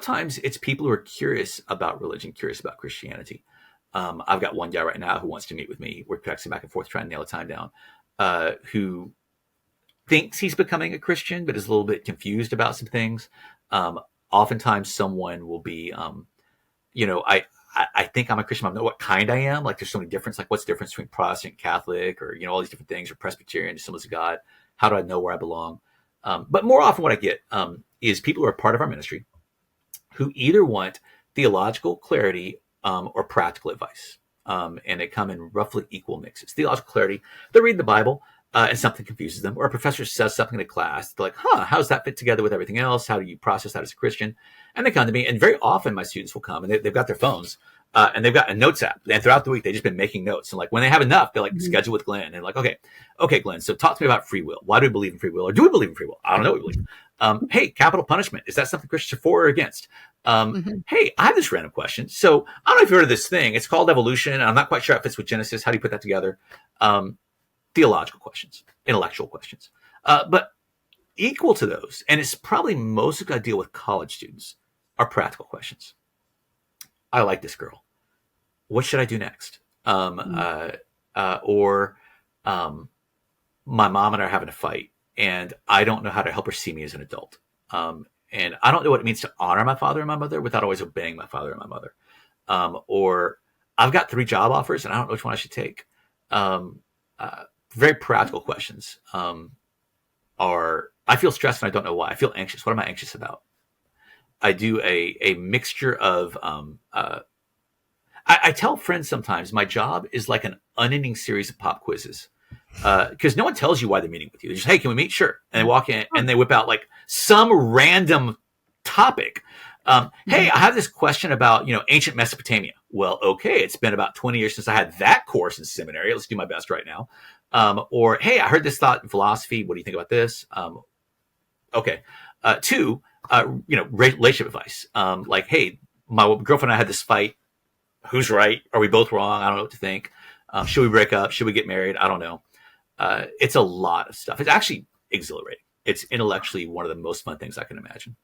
sometimes it's people who are curious about religion, curious about Christianity. I've got one guy right now who wants to meet with me. We're texting back and forth, trying to nail a time down, who thinks he's becoming a Christian, but is a little bit confused about some things. Oftentimes someone will be, I think I'm a Christian. I don't know what kind I am. Like, there's so many difference. Like, what's the difference between Protestant, Catholic, or, all these different things, or Presbyterian, Assemblies of God? How do I know where I belong? But more often what I get is people who are part of our ministry who either want theological clarity or practical advice. And they come in roughly equal mixes. Theological clarity, they read the Bible and something confuses them, or a professor says something in a class. They're like, how does that fit together with everything else? How do you process that as a Christian? And they come to me, and very often my students will come, and they've got their phones, and they've got a notes app. And throughout the week, they've just been making notes. And like, when they have enough, they're like, schedule with Glenn. And like, okay, Glenn, so talk to me about free will. Why do we believe in free will? Or do we believe in free will? I don't know what we believe. Hey, capital punishment. Is that something Christians are for or against? Hey, I have this random question. So I don't know if you've heard of this thing. It's called evolution. And I'm not quite sure how it fits with Genesis. How do you put that together? Theological questions, intellectual questions. But equal to those, and it's probably most of what I deal with college students, are practical questions. I like this girl. What should I do next? Or my mom and I are having a fight, and I don't know how to help her see me as an adult. And I don't know what it means to honor my father and my mother without always obeying my father and my mother. Or I've got 3 job offers, and I don't know which one I should take. Very practical questions are, I feel stressed and I don't know why. I feel anxious. What am I anxious about? I do a mixture of, I tell friends sometimes my job is like an unending series of pop quizzes. Because no one tells you why they're meeting with you. They're just, hey, can we meet? Sure. And they walk in and they whip out like some random topic. Hey, I have this question about, ancient Mesopotamia. Well, okay, it's been about 20 years since I had that course in seminary. Let's do my best right now. Or, hey, I heard this thought in philosophy. What do you think about this? Okay. 2, relationship advice. Like, hey, my girlfriend and I had this fight. Who's right? Are we both wrong? I don't know what to think. Should we break up? Should we get married? I don't know. It's a lot of stuff. It's actually exhilarating. It's intellectually one of the most fun things I can imagine.